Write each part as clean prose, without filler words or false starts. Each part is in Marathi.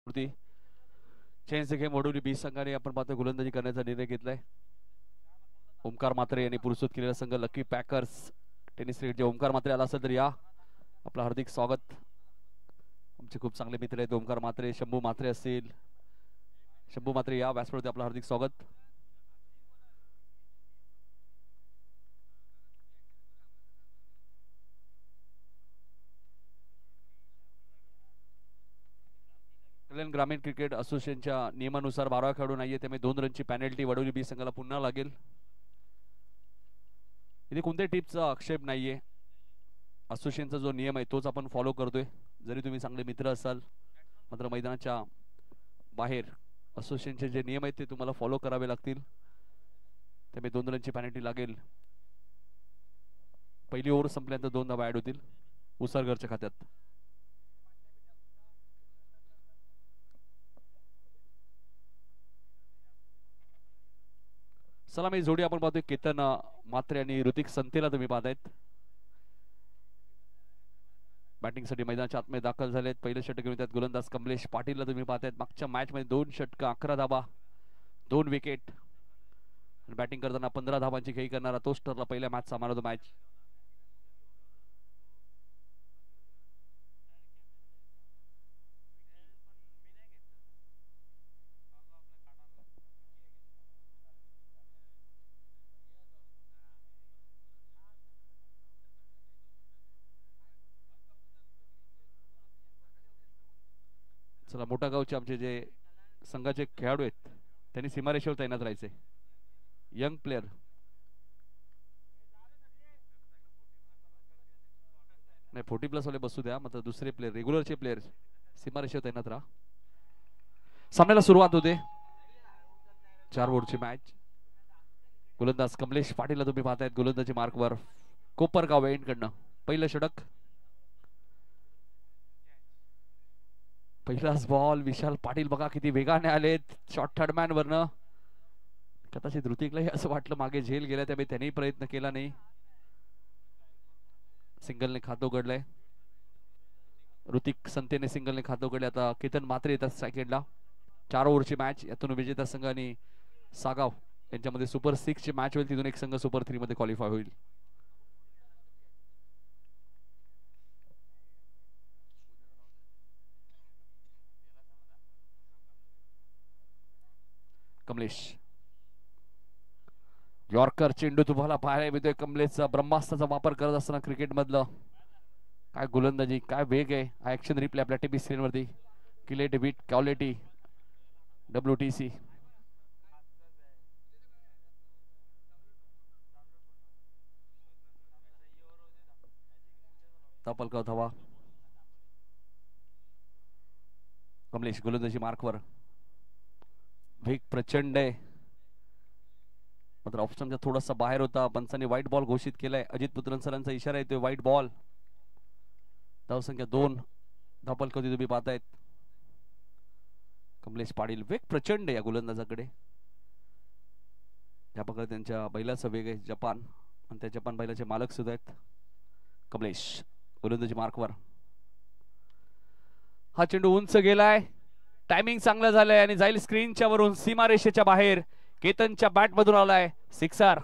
वरती चेंज गेम वडोली बी संघाने आपण पाहतो गोलंदाजी करण्याचा निर्णय घेतलाय. ओमकार मात्रे यांनी पुरस्कृत केलेला संघ लकी पॅकर्स टेनिस क्रिकेट. जे ओमकार मात्रे आला असेल तर या, आपलं हार्दिक स्वागत. आमचे खूप चांगले मित्र आहेत ओमकार मात्रे, शंभू मात्रे असतील. शंभू मात्रे या व्यासपीठावरती, आपलं हार्दिक स्वागत. कल्याण ग्रामीण क्रिकेट असोसिएशनच्या नियमानुसार 12 खेळाडू नाहीये, त्यामुळे 2 रनची पॅनल्टी वडोली बी संघाला पुन्हा लागेल. इथे कोणत्याही टीपचा आक्षेप नाहीये. असोसिएशनचा जो नियम आहे तोच आपण फॉलो करतोय. जरी तुम्ही चांगले मित्र असाल, मात्र मैदानाच्या बाहेर असोसिएशनचे जे नियम आहेत ते तुम्हाला फॉलो करावे लागतील. त्यामुळे 2 रनची पॅनल्टी लागेल. पहिली ओव्हर संपल्यानंतर 2 धावा ऍड होतील उसरगरच्या खात्यात. सलामी जोडी आपण पाहतोय केतन मात्रे आणि ऋतिक संतेला तुम्ही पाहतायत. बॅटिंग साठी मैदानाच्या आतमध्ये दाखल झालेत. पहिलं षटक घेऊन त्यात गोलंदाज कमलेश पाटीलला तुम्ही पाहतायत. मागच्या मॅच मध्ये 2 षटक 11 धाबा 2 विकेट. बॅटिंग करताना 15 धाबांची खेळी करणारा तोच ठरला पहिल्या मॅचचा मॅन ऑफ द मॅच. चला, मोठा गावचे आमचे जे संघाचे खेळाडू आहेत त्यांनी सीमारेषेवर तैनात राहायचे. यंग प्लेअर नाही, 40+ वाले बसू द्या, मात्र दुसरे प्लेअर रेग्युलरचे प्लेअर सीमारेषेवर तैनात राहा. सामन्याला सुरुवात होते. 4 ओव्हरची मॅच. गोलंदाज कमलेश पाटीलला तुम्ही पाहतायत गोलंदाजी मार्कवर. कोपरगाव एंडकडनं पहिलं षटक. पहिलाच बॉल. विशाल पाटील बघा किती वेगाने आलेत शॉर्ट थर्डमॅन वरनं. कदाचित ऋतिकलाही असं वाटलं मागे झेल गेल्या, त्यामुळे त्यांनी प्रयत्न केला नाही. सिंगलने खातं उघडलंय. ऋतिक संतेने सिंगलने खातं उघडले. आता केतन मात्रे येतात सेकंडला. 4 ओव्हरची मॅच. यातून विजेता संघ आणि सागाव यांच्यामध्ये सुपर 6 ची मॅच होईल. तिथून एक संघ सुपर 3 मध्ये क्वालिफाय होईल. कमलेश यॉर्कर चेंडू तुम्हाला पाहायला मिळतोय. कमलेशचा ब्रह्मास्त्राचा वापर करत असताना क्रिकेट मधलं काय गोलंदाजी, काय वेग आहे. ऍक्शन रिप्ले आपल्या टीव्ही स्क्रीन वरती. किलेट बीट क्वालिटी WTC. तापलगाव धावा. कमलेश गोलंदाजी मार्कवर. वेग प्रचंड आहे, मात्र ऑप्शनच्या थोडासा बाहेर होता. पंचांनी व्हाईट बॉल घोषित केलाय. अजित पुत्रन सरांचा इशारा येतोय व्हाईट बॉल. धावसंख्या 2. धापलकवती तुम्ही पाहतायत. कमलेश पाटील. वेग प्रचंड आहे या गोलंदाजाकडे. ज्या प्रकारे त्यांच्या बैलाचा वेग आहे जपान, आणि त्या जपान बैलाचे मालक सुद्धा आहेत. कमलेश गोलंदाजी मार्कवर. हा चेंडू उंच गेलाय. टायमिंग चांगलं झालंय आणि जाईल स्क्रीनच्या वरून सीमारेषेच्या बाहेर. केतनच्या बॅट मधून आलाय सिक्सर.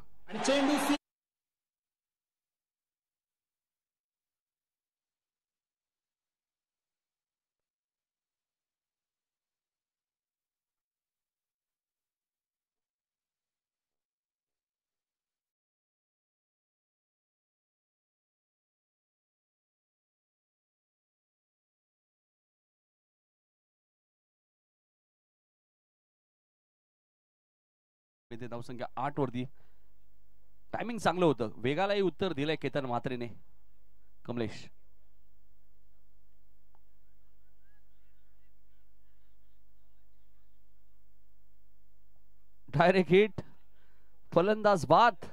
धावसंख्या 8 वरती. टायमिंग चांगलं होतं. वेगालाही उत्तर दिलंय केतन मात्रेने. Kamlesh direct hit. फलंदाज बाद.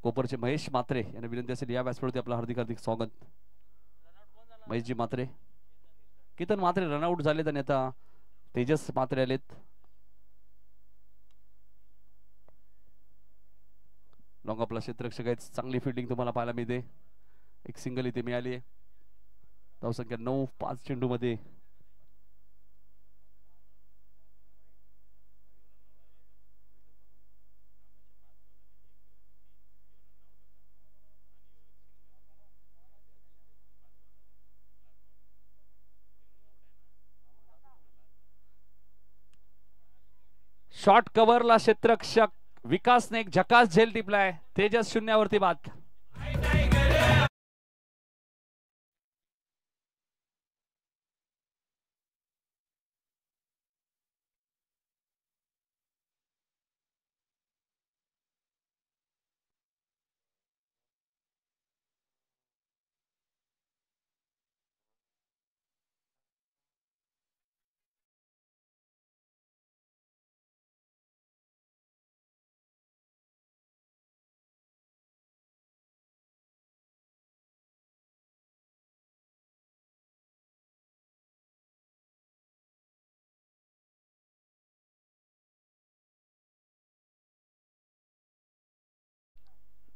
कोपरचे महेश मात्रे यांना विनंती असेल या व्यासपीठावरती आपलं हार्दिक हार्दिक स्वागत. महेशजी मात्रे, केतन मात्रे रनआउट झालेत आणि आता तेजस मात्रे आलेत. लॉंग आपला क्षेत्ररक्षक आहेत, चांगली फिल्डिंग तुम्हाला पाहायला मिळते. एक सिंगल इथे मिळाली आहे. धावसंख्या 9, 5 चेंडू मध्ये. शॉर्ट कव्हरला क्षेत्ररक्षक विकासने एक झकास झेल टिपलाय. तेजस 0 बाद.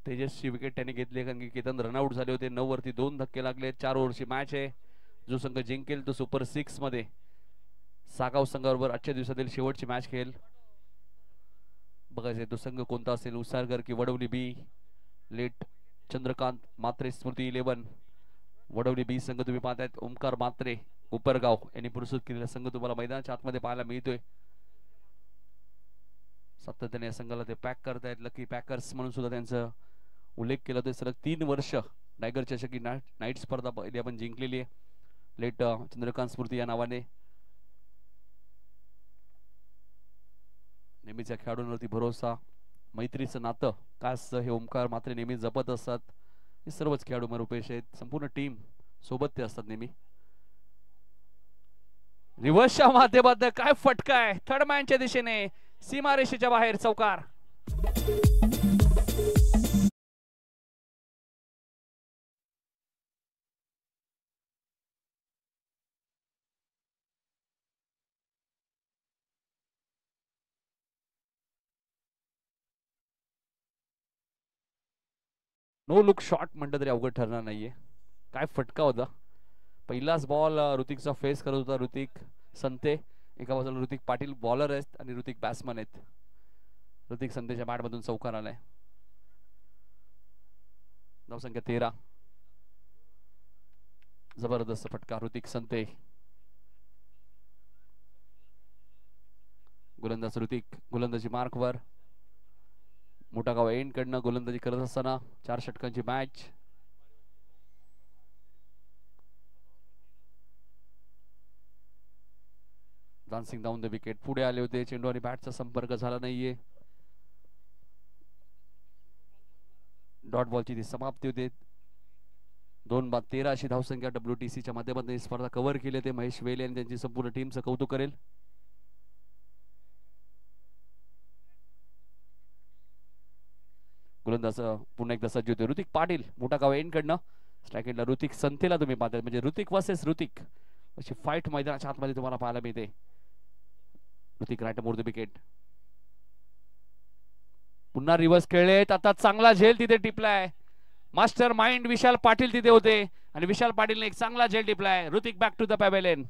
तेजसची विकेट त्यांनी घेतली कारण की केतन रनआउट झाले होते. 9 वरती 2 धक्के लागले. 4 ओव्हरची मॅच आहे. जो संघ जिंकेल तो सुपर 6 मध्ये सागाव संघाबरोबर आजच्या दिवसातील शेवटची मॅच खेळेल. बघायचे तो संघ कोणता असेल, उसारगर की वडवली बी. लेट चंद्रकांत मात्रे स्मृती 11 वडवली बी संघ तुम्ही पाहतायत. ओमकार मात्रे उपरगाव यांनी पुरस्कृत केलेला संघ तुम्हाला मैदानाच्या आतमध्ये पाहायला मिळतोय. सातत्याने या संघाला ते पॅक करतायत. लकी पॅकर्स म्हणून सुद्धा त्यांचा उल्लेख केला होता. सलग 3 वर्ष टायगर चषक नाईट स्पर्धा पहिली आपण जिंकलेली आहे. लेट चंद्रकांत स्मृती या नावाने. नेहमीच्या खेळाडूंवरती भरोसा, मैत्रीचं नातं काय असतं हे ओमकार मात्र नेहमी जपत असतात. हे सर्वच खेळाडू रुपेश आहेत, संपूर्ण टीम सोबत ते असतात नेहमी. रिव्हर्सच्या माध्यमात काय फटका आहे थर्ड मॅनच्या दिशेने, सीमारेषेच्या बाहेर चौकार. नो लुक शॉट म्हणलं तरी अवघड ठरणार नाहीये. काय फटका होता. पहिलाच बॉल ऋतिकचा फेस करत होता. ऋतिक संते एका बाजूला, ऋतिक पाटील बॉलर आहेत आणि ऋतिक बॅट्समन आहेत. ऋतिक संतेच्या बॅट मधून चौकार आलाय. धावसंख्या 13. जबरदस्त फटका ऋतिक संते. गोलंदाज ऋतिक गोलंदाजी मार्कवर. मोठा गाव एंड कडनं गोलंदाजी करत असताना 4 षटकांची match. Dancing down the wicket पुढे आले होते. चेंडू आणि बॅटचा संपर्क झाला नाहीये. डॉट बॉलची ती समाप्ती होते. 2 बाद 13 अशी धावसंख्या WTCच्या माध्यमातून स्पर्धा कव्हर केली. ते महेश वेले आणि त्यांची संपूर्ण टीमचं कौतुक करेल. गोलंदाज पुन्हा एकदा सज्ज होते. ऋतिक पाटील मोठा गाव एंड कडनं स्ट्राईक एंडला ऋतिक संतेला तुम्ही पाहताय. म्हणजे ऋतिक वर्सेस ऋतिक अशी फाईट मैदानाच्या आतमध्ये तुम्हाला पाहायला मिळते. Hrithik right more the wicket. पुन्हा रिव्हर्स खेळलेत. आता चांगला झेल तिथे टिपलाय. मास्टर माइंड विशाल पाटील तिथे होते आणि विशाल पाटीलने एक चांगला झेल टिपलाय. Hrithik back to the pavilion.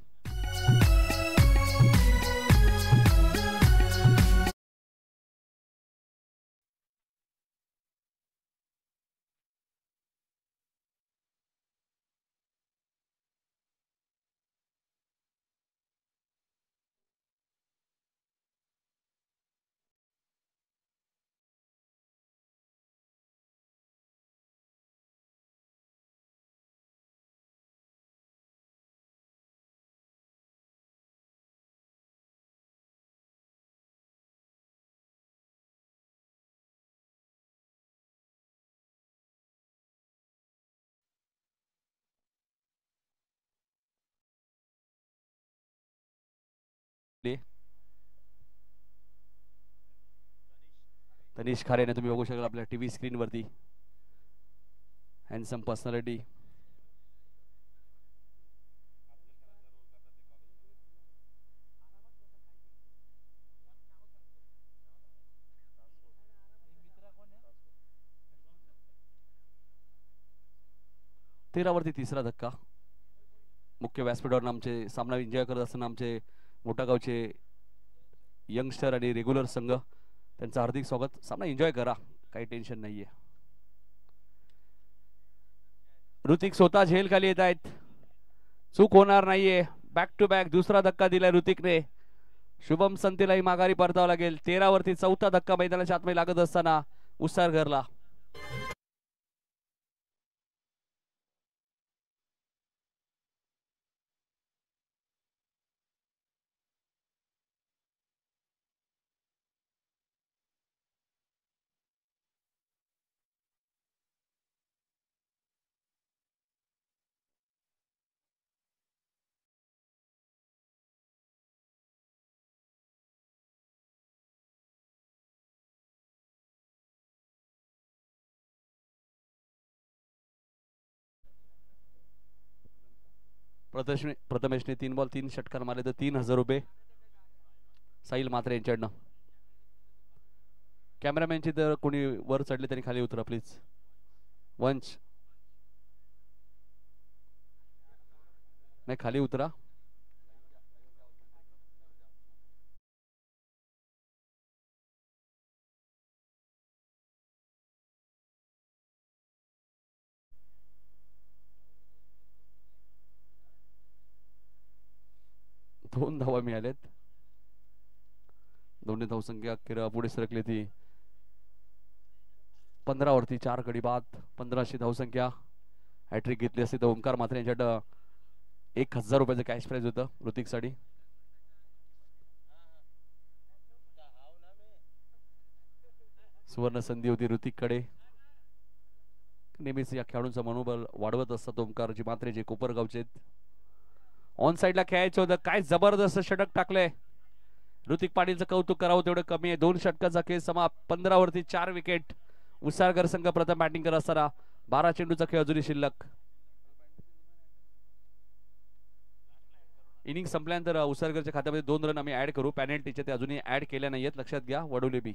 Tanish खारेने तुम्ही बघू शकाल आपल्या टीव्ही स्क्रीन वरती. Handsome personality. तेरावरती तिसरा धक्का. मुख्य व्यासपीठावर आमचे सामना एन्जॉय करत असताना आमचे मोठा गावचे यंगस्टर आणि रेग्युलर संघ त्यांचं हार्दिक स्वागत. सामना एन्जॉय करा, काही टेन्शन नाहीये. ऋतिक स्वतः झेल खाली येत आहेत, चूक होणार नाहीये. बॅक टू बॅक दुसरा धक्का दिलाय ऋतिकने. शुभम संतीलाही माघारी परतावं लागेल. 13वरती चौथा धक्का मैदानाच्या आतमध्ये लागत असताना उसारघरला. प्रथमेशने 3 बॉल 3 षटकार मारले तर 3000 रुपये. साहिल मात्रे यांच्याकडनं. कॅमेरामॅनची जर कोणी वर चढले तरी खाली उतरा प्लीज. वंच नाही, खाली उतरा. दोन धावा मिळाल्यात. दोन्ही धावसंख्या अखेर पुढे सरकली ती 15वरती 4 गडी बाद. 1500 धावसंख्या. हॅट्रिक घेतली असती तर ओमकार मात्रे यांच्याकडं 1000 रुपयाचं कॅश प्राइज होतं ऋतिकसाठी. सुवर्ण संधी होती ऋतिककडे. नेहमीच या खेळाडूंचं मनोबल वाढवत असतात ओमकारजी मात्रे जे कोपरगावचे. ऑन साइडला खेळायचं होतं. काय जबरदस्त षटक टाकलंय. ऋतिक पाटीलचं कौतुक करावं तेवढं कमी आहे. 2 षटकाचा खेळ समाप्त. 15वरती 4 विकेट. उसाळकर संघ प्रथम बॅटिंग करत असताना 12 चेंडूचा खेळ अजूनही शिल्लक. इनिंग संपल्यानंतर उसाळकरच्या खात्यामध्ये 2 रन आम्ही ऍड करू. पॅनल्टीचे ते अजूनही ऍड केल्या नाहीयेत, लक्षात घ्या. वडोले बी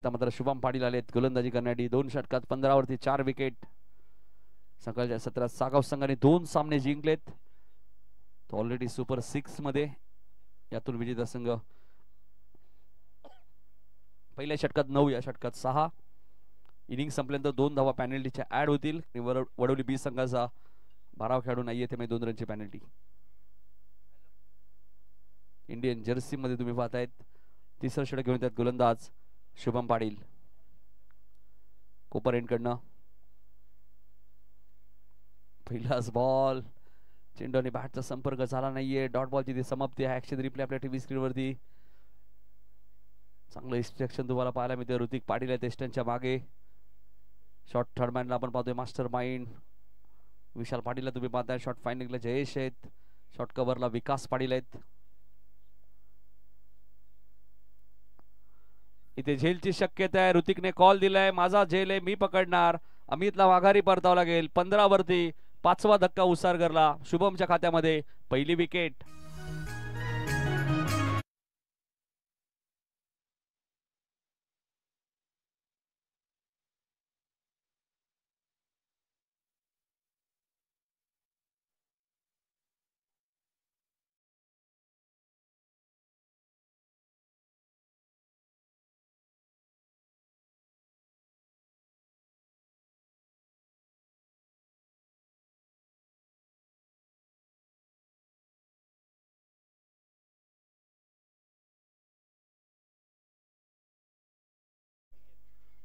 मात्र शुभम पाटील आलेत गोलंदाजी करण्यासाठी. 2 षटकात 15वरती 4 विकेट. सकाळच्या सत्रात सागाव संघाने 2 सामने जिंकलेत. ऑलरेडी सुपर 6 मध्ये. यातून विजेता संघ पहिल्या षटकात 9, या षटकात 6. इनिंग संपल्यानंतर 2 धावा पॅनल्टीच्या ऍड होतील. वडोली बी संघाचा 12 खेळाडू नाहीये, त्यामुळे 2 रनची पॅनल्टी. इंडियन जर्सी मध्ये तुम्ही पाहतायत. तिसरं षटक घेऊन त्यात गोलंदाज शुभम पाटील. कोपर एंडकडनं पहिलाच बॉल. चेंडू आणि बॅटचा संपर्क झाला नाहीये. डॉट बॉलची ती समाप्ती आहे. ऍक्शन रिप्ले आपल्या टीव्ही स्क्रीनवरती. चांगलं इन्स्ट्रक्शन तुम्हाला पाहायला मिळते. ऋतिक पाटील आहे टेस्टनच्या मागे. शॉर्ट थर्डमॅनला आपण पाहतोय मास्टर माइंड विशाल पाटीलला तुम्ही पाहताय. शॉर्ट फायनलला जयेश आहेत. शॉर्ट कव्हरला विकास पाटील आहेत. इथे झेलची शक्यता आहे. ऋतिकने कॉल दिलाय, माझा झेल आहे, मी पकडणार. अमितला माघारी परतावं लागेल. 15वरती 5वा धक्का उसारगरला. शुभमच्या खात्यामध्ये पहिली विकेट.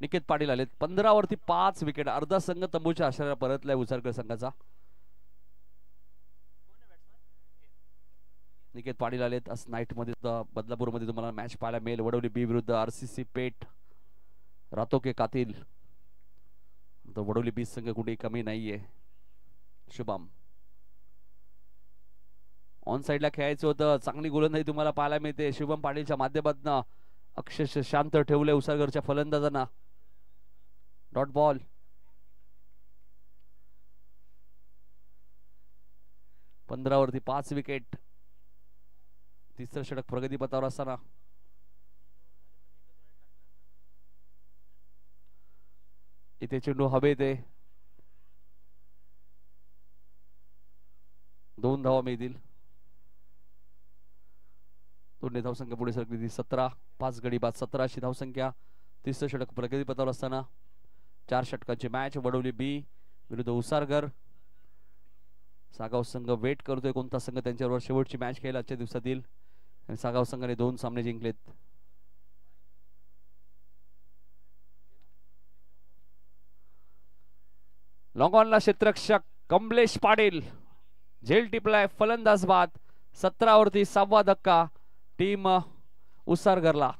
निकेत पाटील आलेत. 15 वरती 5 विकेट. अर्धा संघ तंबूच्या आश्रयाला परतलाय उसारकर संघाचा. निकेत पाटील आलेत. आज नाईट मध्ये बदलापूर मध्ये तुम्हाला मॅच पाहायला मिळेल. वडवली बी विरुद्ध आरसीसी पेठ. रातो के कातिल. वडवली बी संघ कुठे कमी नाहीये. शुभम ऑन साइडला खेळायचं होतं. चांगली गोलंदाजी तुम्हाला पाहायला मिळते शुभम पाटीलच्या माध्यमातून. अक्षरशः शांत ठेवले उसारगरच्या फलंदाजांना. Dot ball. पंधरा वरती 5 विकेट. तिसरं षटक प्रगतीपथावर असताना इथे चेंडू हवेत आहे. 2 धावा मिळतील. 2 धावसंख्या पुढे सरकली. 17 5 गडी बाद 17 धावसंख्या. तिसरं षटक प्रगतीपथावर असताना 4 षटकांची मॅच. वडवली बी विरुद्ध उसारगर. सागाव संघ वेट करतोय कोणता संघ त्यांच्यावर शेवटची मॅच खेळेल आजच्या दिवसातील. सागाव संघाने 2 सामने जिंकलेत. लॉंग ऑनला क्षेत्ररक्षक कमलेश पाटील. झेल टिपलाय फलंदाज बाद. 17 वरती 6वा धक्का टीम उसारगरला.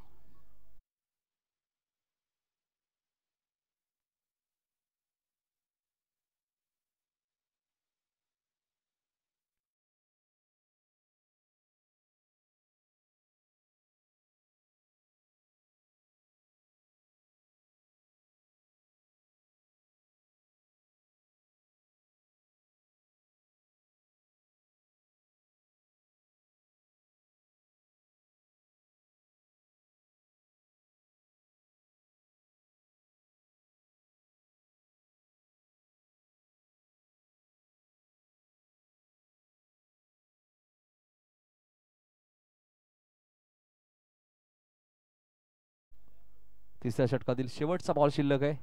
तिसऱ्या षटकातील शेवटचा बॉल शिल्लक आहे.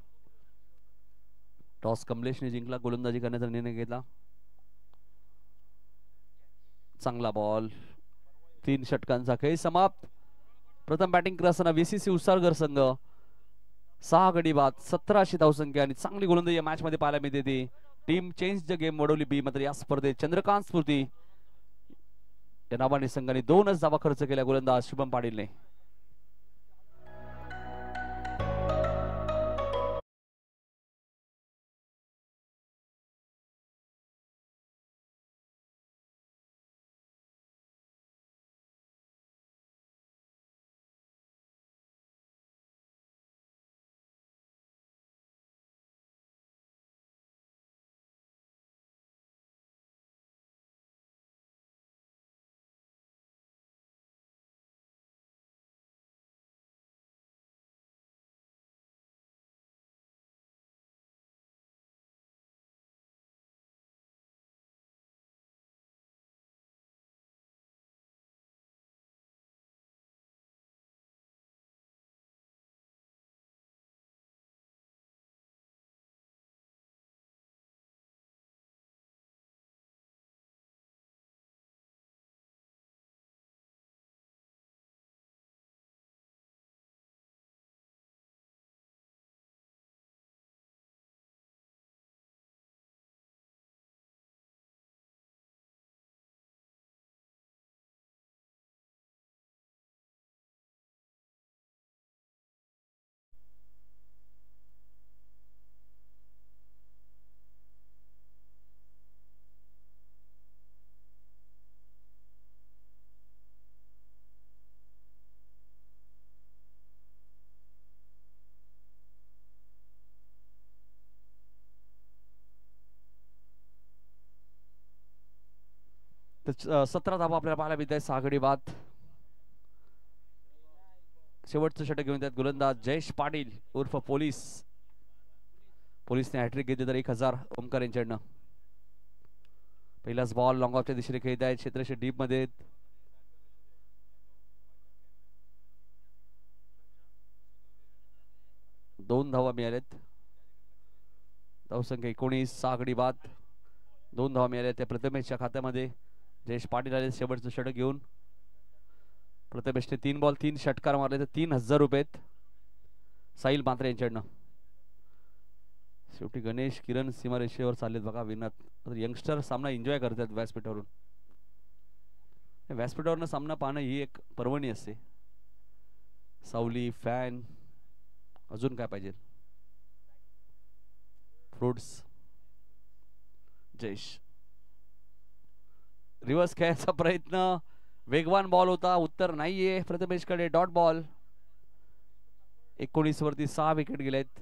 टॉस कमलेशने जिंकला. गोलंदाजी करण्याचा निर्णय घेतला. चांगला बॉल. 3 षटकांचा खेळ समाप्त. प्रथम बॅटिंग करत असताना VCC उसारगर संघ 6 गडी बाद 17 धावसंख्या आणि चांगली गोलंदाजी या मॅच मध्ये पाहायला मिळते. ती team change the game Vadavali B. मात्र या स्पर्धेत चंद्रकांत स्फूर्ती या नावाने संघाने 2च धावा खर्च केल्या. गोलंदाज शुभम पाटीलने. तर 17 धावा आपल्याला पाहायला मिळत आहे. 6 गडी बाद. शेवटचं षटक घेऊन त्यात गोलंदाज जयेश पाटील उर्फ पोलीस. पोलीसने हॅट्रिक घेतली तर 1000 ओमकार यांच्याकडनं. पहिलाच बॉल लॉंग ऑफच्या दिशेने खेळत आहे. क्षेत्रक्षे डीप मध्ये. 2 धावा मिळाल्यात. धावसंख्या 19. 6 गडी बाद. 2 धावा मिळाल्या त्या प्रथमेशच्या खात्यामध्ये. जयेश पाटील आले शेवटचं षटक घेऊन. प्रथमेशने 3 बॉल 3 षटकार मारले तर 3000 रुपये. साहिल मात्रे यांच्याकडनं. शेवटी गणेश किरण सीमारेषेवर चाललेत बघा विनत. यंगस्टर सामना एन्जॉय करतात व्यासपीठावरून. व्यासपीठावरनं सामना पाहणं ही एक पर्वणी असते. सावली, फॅन, अजून काय पाहिजे. फ्रुट्स. जयेश रिव्हर्स खेळायचा प्रयत्न, वेगवान बॉल होता, उत्तर नाहीये प्रथमेशकडे. Dot ball. 19 वरती 6 विकेट गेलेत.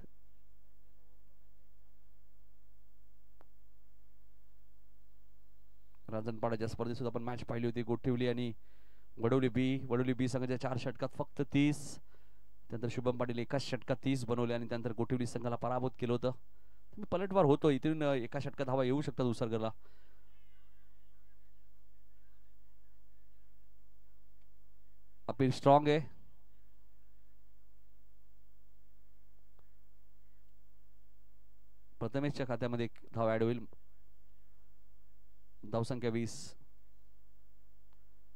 राजनपाड्याच्या स्पर्धेत सुद्धा आपण मॅच पाहिली होती. गोठिवली आणि वडोली बी संघाच्या 4 षटकात फक्त 30. त्यानंतर शुभम पाटील एकाच षटकात 30 बनवले आणि त्यानंतर गोठिवली संघाला पराभूत केलं होतं. पलटवार होतो इथून एका षटकात हवा येऊ शकतात उसरगरला. अपील स्ट्रॉंग आहे. प्रथमेशच्या खात्यामध्ये एक धाव ऍड होईल. धावसंख्या 20.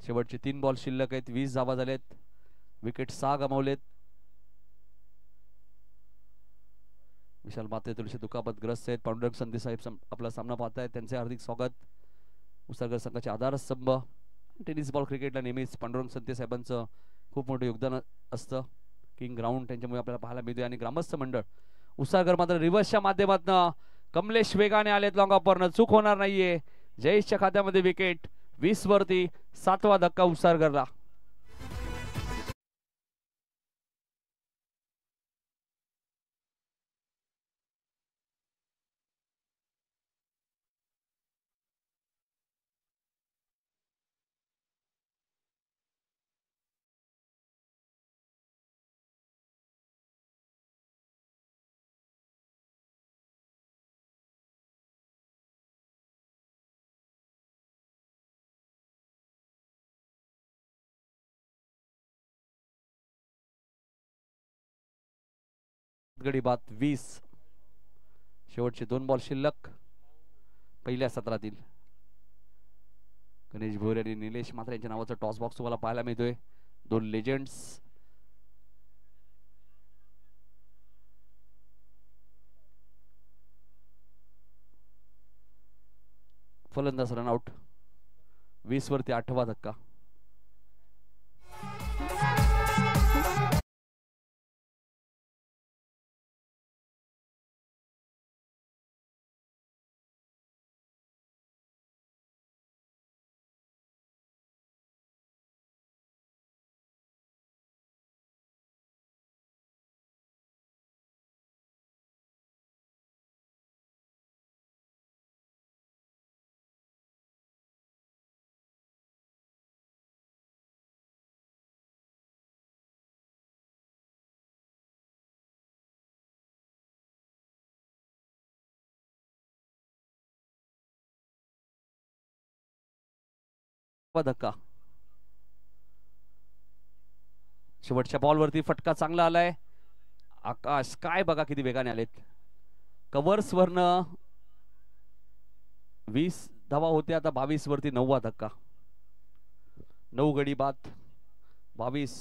शेवटचे 3 बॉल शिल्लक आहेत. 20 धावा झालेत. विकेट 6 गमावलेत. विशाल मात्रे थोडेसे दुखापतग्रस्त आहेत. पांडुरंग संधी साहेब आपला सामना पाहतायत. त्यांचे हार्दिक स्वागत. उसरगर संघाचे आधारस्तंभ. टेनिस बॉल क्रिकेटला नेहमीच पांडुरंग संधी साहेबांचं खूप मोठं योगदान असतं. किंग ग्राउंड त्यांच्यामुळे आपल्याला पाहायला मिळते. आणि ग्रामस्थ मंडळ उसरगर मात्र रिव्हर्सच्या माध्यमातून कमलेश वेगाने आलेत. लॉंग ऑफरनं चूक होणार नाहीये. जयेशच्या खात्यामध्ये विकेट. 20 वरती 7वा धक्का उसरगरला. गडी बाद 20. शेवटचे 2 बॉल शिल्लक पहिल्या सत्रातील. गणेश भोयर आणि निलेश मात्रे यांच्या नावाचा टॉस बॉक्स तुम्हाला पाहायला मिळतोय. 2 लेजेंड्स. फलंदाज रनआउट. 20 वरती 8वा धक्का. धक्का. शेवटच्या बॉलवरती फटका चांगला आलाय. आकाश काय बघा किती वेगाने आलेत. कव्हर्स वरनं 20 धावा होते. आता 22 वरती 9वा धक्का. 9 गडी बाद 22.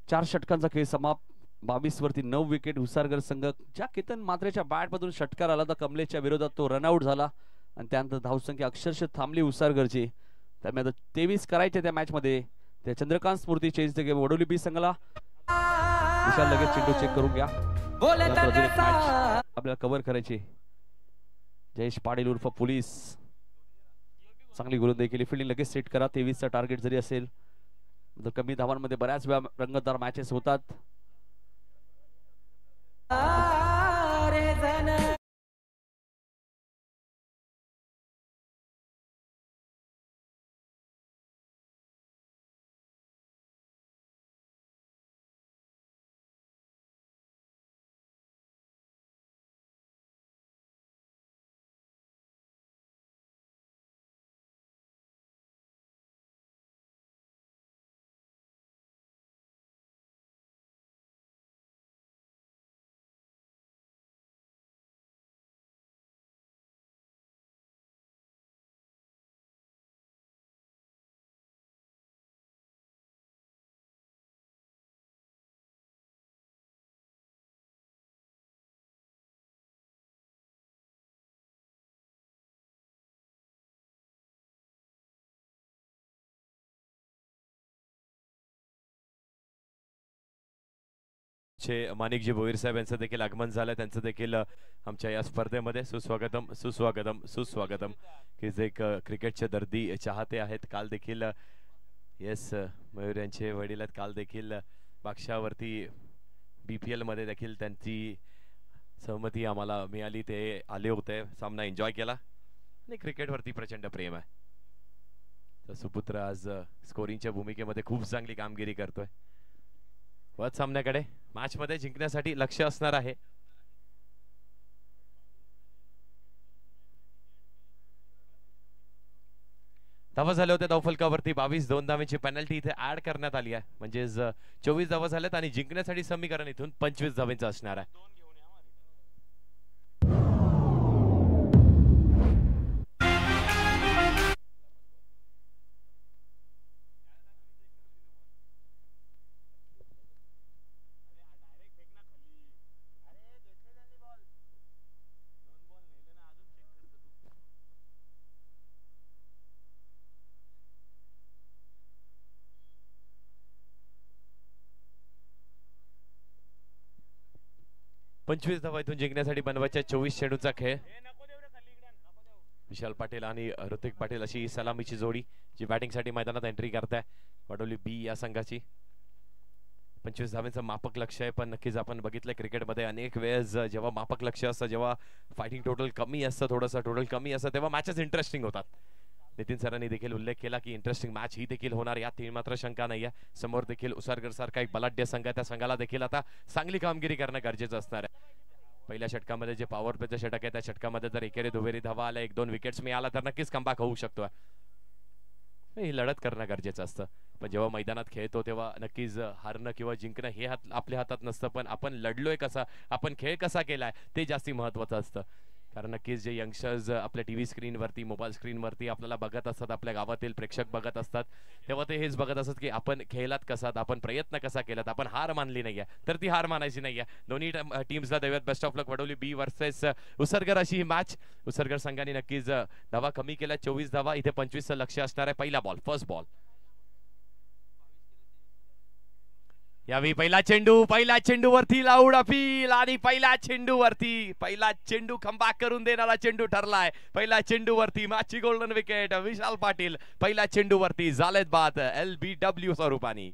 चार षटकांचा खेळ समाप्त. 22 वरती 9 विकेट. हुसारगर संघ ज्या केतन मात्रेच्या बॅट मधून षटकार आला तर कमलेशच्या विरोधात तो रनआउट झाला आणि त्यानंतर धावसंख्या अक्षरशः थांबली हुसारगरची. त्यामुळे आता 23 करायचे त्या मॅच मध्ये. त्या चंद्रकांत स्मृती चेंज द गेम. वडोली बी संघाला विशाल लगेच चेंडू चेक करून घ्या. आपल्याला कव्हर करायची. जयेश पाटील उर्फ पोलीस चांगली गोलंदाजी केली. फिल्डिंग लगेच सेट करा. 23चा टार्गेट जरी असेल तर कमी धावांमध्ये बऱ्याच वेळा रंगतदार मॅचेस होतात. माणिकजी भोईर साहेब यांचं देखील आगमन झालं, त्यांचं देखील आमच्या या स्पर्धेमध्ये सुस्वागतम सुस्वागतम सुस्वागतम. की जे क्रिकेटचे दर्दी चाहते आहेत. काल देखील येस मयूर यांचे वडील आहेत. काल देखील बाक्षावरती BPL मध्ये देखील त्यांची सहमती आम्हाला मिळाली. ते आले होते, सामना एन्जॉय केला आणि क्रिकेटवरती प्रचंड प्रेम आहे. तर सुपुत्र आज स्कोरिंगच्या भूमिकेमध्ये खूप चांगली कामगिरी करतोय. वध सामन्याकडे मॅच मध्ये जिंकण्यासाठी लक्ष असणार आहे. धावा झाले होते धावफलकावरती 22. 2 धावांची पेनल्टी इथे ऍड करण्यात आली आहे. म्हणजेच 24 धावा झाल्यात आणि जिंकण्यासाठी समीकरण इथून 25 धावांचं असणार आहे. पंचवीस धावा इथून जिंकण्यासाठी बनवायच्या 24 चेंडूचा खेळ. विशाल पाटील आणि ऋतिक पाटील अशी सलामीची जोडी जी बॅटिंग साठी मैदानात एंट्री करताय वडोली बी या संघाची. 25 धावांचं मापक लक्ष आहे. पण नक्कीच आपण बघितलं क्रिकेटमध्ये अनेक वेळेस जेव्हा मापक लक्ष असतं, जेव्हा फायटिंग टोटल कमी असतं, थोडंसं टोटल कमी असतं, तेव्हा मॅचेस इंटरेस्टिंग होतात. नितीन सरांनी देखील उल्लेख केला की इंटरेस्टिंग मॅच ही देखील होणार, यात तीन मात्र शंका नाही आहे. समोर देखील उसरगर सारखा एक बलाढ्य संघ आहे. त्या संघाला देखील आता चांगली कामगिरी करणं गरजेचं असणार आहे. पहिल्या षटकामध्ये जे पॉवर प्लेचं षटक आहे त्या षटकामध्ये जर एकेरी दुहेरी धावा आल्या, 1-2 विकेट्स मिळाला तर नक्कीच कमबॅक होऊ शकतो. ही लढत करणं गरजेचं असतं. पण जेव्हा मैदानात खेळतो तेव्हा नक्कीच हारणं किंवा जिंकणं हे आपल्या हातात नसतं. पण आपण लढलोय कसा, आपण खेळ कसा केलाय ते जास्ती महत्वाचं असतं. कारण नक्कीच जे यंगस्टर्स आपल्या TV स्क्रीनवरती, मोबाईल स्क्रीनवरती आपल्याला बघत असतात, आपल्या गावातील प्रेक्षक बघत असतात, तेव्हा ते हेच बघत असतात की आपण खेळलात कसा, आपण प्रयत्न कसा केलात, आपण हार मानली नाहीये. तर ती हार मानायची नाहीये. दोन्ही टीम्सला देऊयात best of luck. Vadoli B versus Usargar अशी ही मॅच. उसरगर संघाने नक्कीच धावा कमी केल्या, 24 धावा. इथे 25चं लक्ष असणार आहे. पहिला बॉल, फर्स्ट बॉल. यावेळी पहिला चेंडू वरती लाऊड अपील आणि पहिला चेंडू कमबॅक करून देणारा चेंडू ठरलाय. पहिला चेंडू वरती मॅचची गोल्डन विकेट. विशाल पाटील पहिला चेंडू वरती झालेत बाद LBW स्वरूपानी.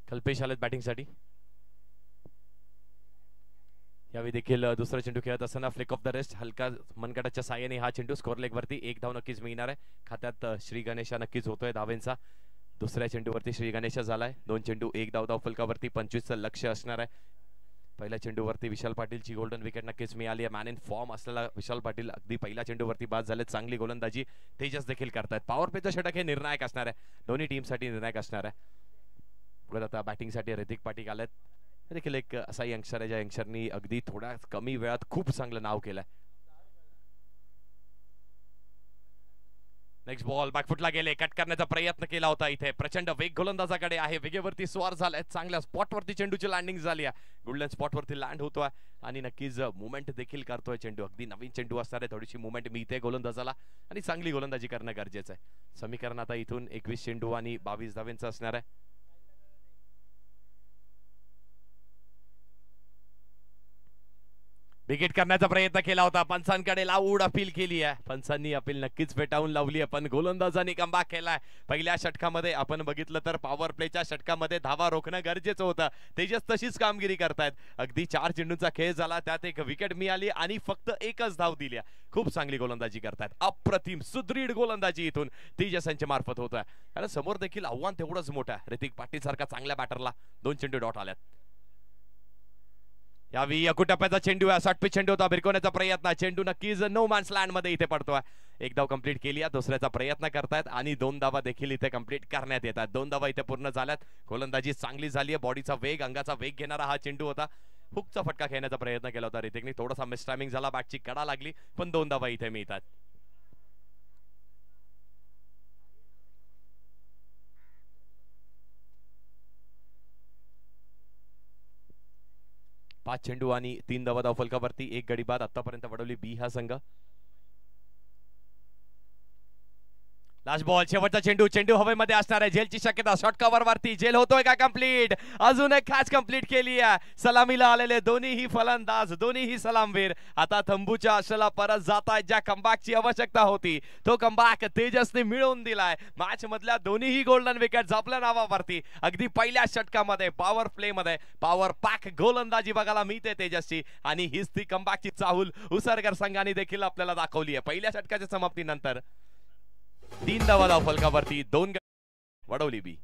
कल्पेश आलेत बॅटिंग साठी. यावेळी देखील दुसरा चेंडू खेळत असताना फ्लिक ऑफ द रेस्ट हलका मनगटाच्या साह्याने हा चेंडू स्कोर लेग वरती. 1 धाव नक्कीच मिळणार आहे. खात्यात श्री गणेशा नक्कीच होतोय धावेंचा. दुसऱ्या चेंडूवरती श्री गणेशा झालाय. 2 चेंडू 1 धाव फलकावरती 25चं लक्ष असणार आहे. पहिल्या चेंडूवरती विशाल पाटीलची गोल्डन विकेट नक्कीच मिळाली आहे. मॅन इन फॉर्म असलेला विशाल पाटील अगदी पहिल्या चेंडूवरती बाद झाले. चांगली गोलंदाजी तेजस देखील करतायत. पॉवर प्लेचं षटक हे निर्णायक असणार आहे, दोन्ही टीमसाठी निर्णायक असणार आहे. पुढे आता बॅटिंग साठी ऋतिक पाटील आलेत. देखील एक असा यंगस्टर आहे ज्या यंगस्टरनी अगदी थोड्या कमी वेळात खूप चांगलं नाव केलंय. नेक्स्ट बॉल बॅकफुटला गेले, कट करण्याचा प्रयत्न केला होता. इथे प्रचंड वेग गोलंदाजाकडे आहे, वेगेवरती स्वार झालाय. चांगल्या स्पॉटवरती चेंडूची लँडिंग झाली आहे. गोल्डन स्पॉटवरती लँड होतोय आणि नक्कीच मुवमेंट देखील करतोय चेंडू. अगदी नवीन चेंडू असणार आहे, थोडीशी मुवमेंट मिळते गोलंदाजाला आणि चांगली गोलंदाजी करणं गरजेचं आहे. समीकरण आता इथून 21 चेंडू आणि 22 धावेंचं असणार आहे. विकेट करण्याचा प्रयत्न केला होता, पंचांकडे लाऊड अपील केली आहे, पंचांनी अपील नक्कीच फेटाळून लावली आहे, पण गोलंदाजांनी कमबॅक केलाय. पहिल्या षटकामध्ये आपण बघितलं तर पॉवर प्लेच्या षटकामध्ये धावा रोखणं गरजेचं होतं. तेजस तशीच कामगिरी करतायत. अगदी 4 चेंडूंचा खेळ झाला, त्यात एक विकेट मिळाली आणि फक्त एकच धाव दिली. खूप चांगली गोलंदाजी करतायत, अप्रतिम सुदृढ गोलंदाजी इथून तेजस यांच्या मार्फत होत आहे. कारण समोर देखील आव्हान तेवढंच मोठं आहे. ऋतिक पाटील सारखा चांगल्या बॅटरला 2 चेंडू डॉट आल्यात. यावेळी अकुटप्प्याचा चेंडू आहे, 60 पिच चेंडू होता, भिरकवण्याचा प्रयत्न, चेंडू नक्कीच नो मॅन्स लँड मध्ये इथे पडतोय. एक धाव कंप्लीट केली आहे, दुसऱ्याचा प्रयत्न करतायत आणि 2 धावा देखील इथे कंप्लीट करण्यात येतात. 2 धावा इथे पूर्ण झाल्यात. गोलंदाजी चांगली झाली आहे, बॉडीचा वेग, अंगाचा वेग घेणारा हा चेंडू होता. हुकचा फटका खेळण्याचा प्रयत्न केला होता ऋतिकने, थोडासा मिस टायमिंग झाला, बॅटची कडा लागली, पण 2 धावा इथे मिळतात. पाच चेंडू आणि 3 धावा धावफलकावरती, 1 गडी बाद आतापर्यंत वडवली बी हा संघ. लास्ट बॉल, शेवटचा चेंडू, चेंडू हवेमध्ये असणार आहे, झेलची शक्यता, शॉर्ट कव्हर वरती, झेल होतोय का कंप्लीट? अजून एक कॅच कंप्लीट केली आहे. सलामीला आलेले दोन्हीही फलंदाज, दोन्हीही सलामवीर आता तंबूच्या आशेला परत जात आहेत. ज्या कमबॅकची आवश्यकता होती तो कमबॅक तेजसने मिळवून दिलाय. मॅच मधल्या दोन्हीही गोल्डन विकेट आपल्या नावावरती. अगदी पहिल्या षटकामध्ये पॉवर प्ले मध्ये पॉवर पॅक गोलंदाजी बघायला मिळते तेजसची, आणि हीच ती कमबॅकची चाहूल उसरकर संघाने देखील आपल्याला दाखवली आहे. पहिल्या षटकाच्या समाप्तीनंतर 3 धावा धावफलकावरती, 2 वडवली बी.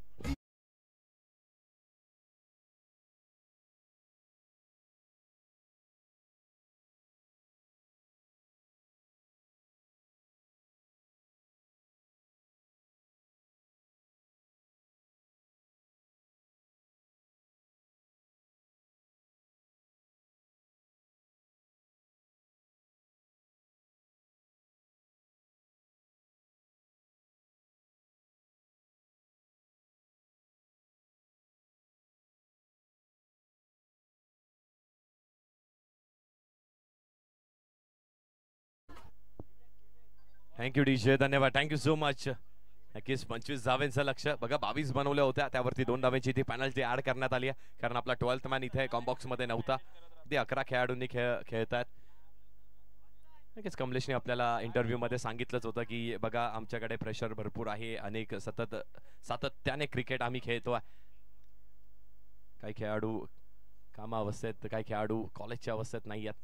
थँक्यू डीजे, धन्यवाद, थँक्यू सो मच. नक्कीच 25 धावेंचं लक्ष बघा, 22 बनवल्या होत्या, त्यावरती 2 धावेंची ती पेनल्टी ऍड करण्यात आली आहे, कारण आपला 12th मॅन इथे कॉम्बॉक्स मध्ये नव्हता. अगदी 11 खेळाडूंनी खेळतात. नक्कीच कमलेशने आपल्याला इंटरव्ह्यू मध्ये सांगितलंच होतं की बघा आमच्याकडे प्रेशर भरपूर आहे, अनेक सातत्याने क्रिकेट आम्ही खेळतोय. काही खेळाडू कामा अवस्थेत, काही खेळाडू कॉलेजच्या अवस्थेत नाही आहेत.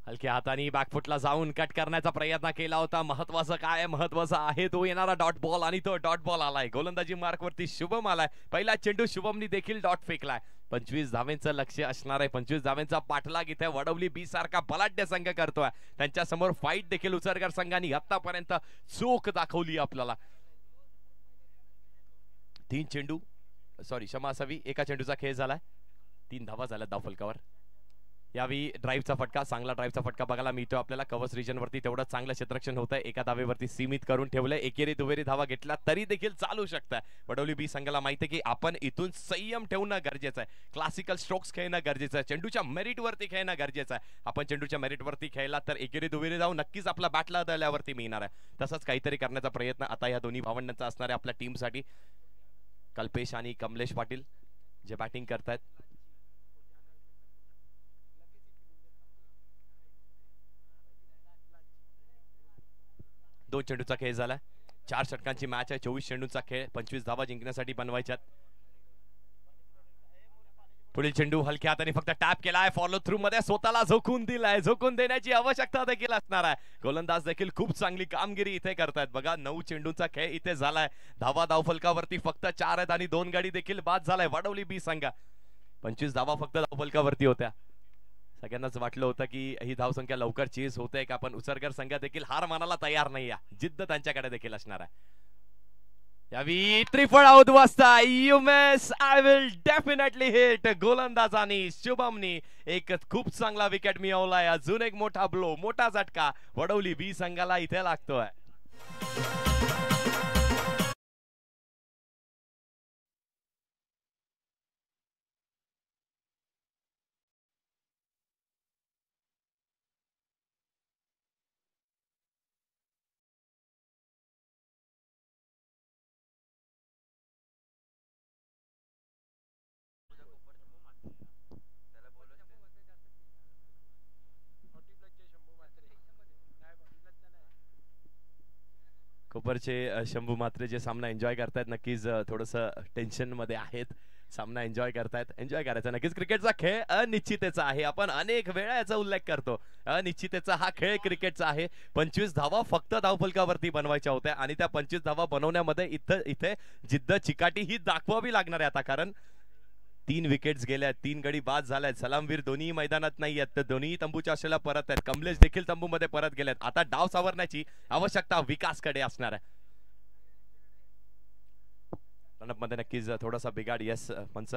हलक्या हाताने बॅकफुटला जाऊन कट करण्याचा प्रयत्न केला होता. महत्वाचं काय, महत्वाचं आहे तो येणारा डॉट बॉल, आणि तो डॉट बॉल आलाय. गोलंदाजी मार्क वरती शुभम आलाय. पहिला चेंडू शुभमनी देखील डॉट फेकलाय. 25 धावेंचं लक्ष असणार आहे. 25 धावेंचा पाठलाग इथे वडवली बी सारखा बलाढ्य संघ करतोय. त्यांच्या समोर फाईट देखील उचरकर संघाने आतापर्यंत चोख दाखवली आपल्याला. 3 चेंडू, सॉरी क्षमा असावी, एका चेंडूचा खेळ झालाय. 3 धावा झाल्या धावफलकावर. यावेळी ड्राईव्हचा फटका, चांगला ड्राईव्हचा फटका बघायला मिळतो आपल्याला. कव्हर्स रिजन वरती तेवढं चांगलं क्षेत्ररक्षण होतंय. एका धावेवरती सीमित करून ठेवलंय. एकेरी दुहेरी धावा घेतला तरी देखील चालू शकतं. वडवली बी संघाला माहिती आहे की आपण इथून संयम ठेवणं गरजेचं आहे. क्लासिकल स्ट्रोक्स खेळणं गरजेचं आहे. चेंडूच्या मेरिट वरती खेळणं गरजेचं आहे. आपण चेंडूच्या मेरिट वरती खेळला तर एकेरी दुहेरी धाव नक्कीच आपला बॅटला दळल्यावरती मिळणार आहे. तसंच काहीतरी करण्याचा प्रयत्न आता या दोन्ही भावंडांचा असणार आहे आपल्या टीमसाठी. कल्पेश आणि कमलेश पाटील जे बॅटिंग करतायत. 2 चेंडूचा खेळ झाला. 4 षटकांची मॅच आहे. 24 चेंडूचा खेळ, 25 धावा जिंकण्यासाठी बनवायच्यात. पुढील चेंडू हलक्या हाताने फक्त टॅप केलाय. फॉलो थ्रू मध्ये स्वतःला झोकून दिलाय. झोकून देण्याची आवश्यकता देखील असणार आहे. गोलंदाज देखील खूप चांगली कामगिरी इथे करतायत. बघा 9 चेंडूचा खेळ इथे झालाय. धावा धावफलकावरती फक्त 4 आहेत आणि 2 गडी देखील बाद झालाय. वडवली बी संघ 25 धावा फक्त धावफलकावरती होत्या. सगळ्यांनाच वाटलं होतं की ही धावसंख्या लवकर चेस होते का, पण उसरकर संघ देखील हार मानायला तयार नाही आहे. जिद्द त्यांच्याकडे देखील असणार आहे. यावी त्रिफळ उद्ध्वस्त, you miss, I will definitely hit. गोलंदाजांनी शुभमनी एक खूप चांगला विकेट मिळवलाय. अजून एक मोठा ब्लो, मोठा झटका वडवली बी संघाला इथे लागतोय. समोरचे शंभू मात्रे जे सामना एन्जॉय करतायत नक्कीच थोडस टेन्शन मध्ये आहेत. सामना एन्जॉय करतायत, एन्जॉय करायचा. नक्कीच क्रिकेटचा खेळ अनिश्चिततेचा आहे. आपण अनेक वेळा याचा उल्लेख करतो. अनिश्चिततेचा हा खेळ क्रिकेटचा आहे. 25 धावा फक्त धावफलकावरती बनवायच्या होत्या आणि त्या 25 धावा बनवण्यामध्ये इथे जिद्द चिकाटी ही दाखवावी लागणार आहे आता. कारण 3 विकेट्स गेल्या, 3 गडी बाद झाल्यात. सलामवीर दोन्ही मैदानात नाही आहेत, तर दोन्ही तंबूच्या आशेला परत आहेत. कमलेश देखील तंबूमध्ये परत गेलेत. आता डाव सावरण्याची आवश्यकता विकासकडे असणार आहे. मध्ये नक्कीच थोडासा बिघाड. यस पंच,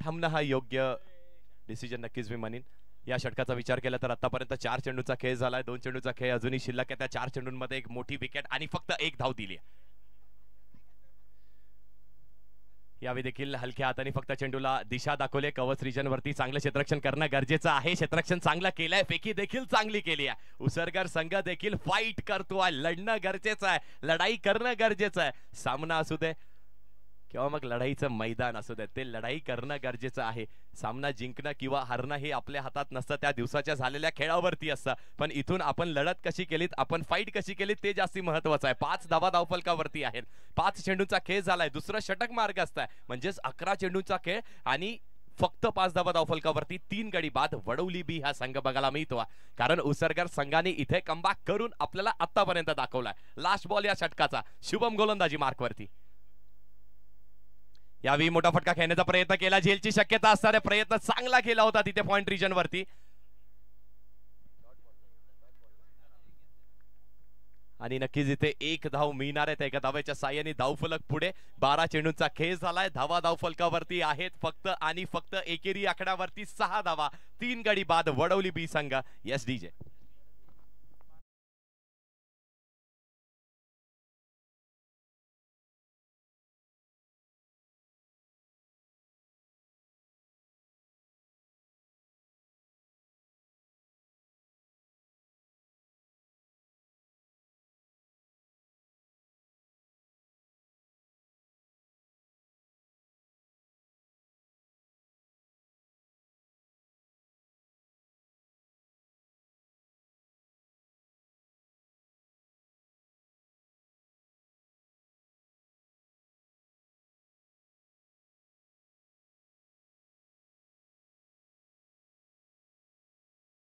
थांबणं हा योग्य डिसिजन नक्कीच मी म्हणेन. या षटकाचा विचार केला तर आतापर्यंत 4 चेंडूचा खेळ झालाय. 2 चेंडूचा खेळ अजूनही शिल्लक आहे. त्या 4 चेंडूंमध्ये एक मोठी विकेट आणि फक्त 1 धाव दिली आहे. यावेळी देखील हलक्या हाताने फक्त चेंडूला दिशा दाखवली. कवच रिजन वरती चांगलं क्षेत्ररक्षण करणं गरजेचं आहे. क्षेत्ररक्षण चांगलं केलंय, फेकी देखील चांगली केली आहे. उसरगर संघ देखील फाईट करतोय. लढणं गरजेचं आहे, लढाई करणं गरजेचं आहे. सामना असू दे किंवा मग लढाईचं मैदान असू दे, ते लढाई करणं गरजेचं आहे. सामना जिंकणं किंवा हरणं हे आपल्या हातात नसतं, त्या दिवसाच्या झालेल्या खेळावरती असतं. पण इथून आपण लढत कशी केलीत, आपण फाईट कशी केलीत ते जास्ती महत्वाचं आहे. 5 धावा धावफलकावरती आहेत. 5 चेंडूंचा खेळ झालाय. दुसरं षटक मार्ग असताय, म्हणजेच 11 चेंडूंचा खेळ आणि फक्त 5 धावा धावफलकावरती 3 गडी बाद. वडवली बी हा संघ बघायला मिळतो, कारण उसरगर संघाने इथे कमबॅक करून आपल्याला आतापर्यंत दाखवलाय. लास्ट बॉल या षटकाचा. शुभम गोलंदाजी मार्कवरती. यावेळी मोठा फटका खेळण्याचा प्रयत्न केला. झेलची शक्यता असणारे प्रयत्न चांगला केला होता तिथे पॉइंट रिजन वरती. आणि नक्कीच इथे 1 धाव मिळणार आहे. एका धावेच्या साह्याने धावफलक पुढे. 12 चेंडूंचा खेळ झालाय. धावा धावफलकावरती आहेत फक्त आणि फक्त एकेरी आकड्यावरती 6 धावा. 3 गडी बाद. वडवली बी संघ. Yes DJ.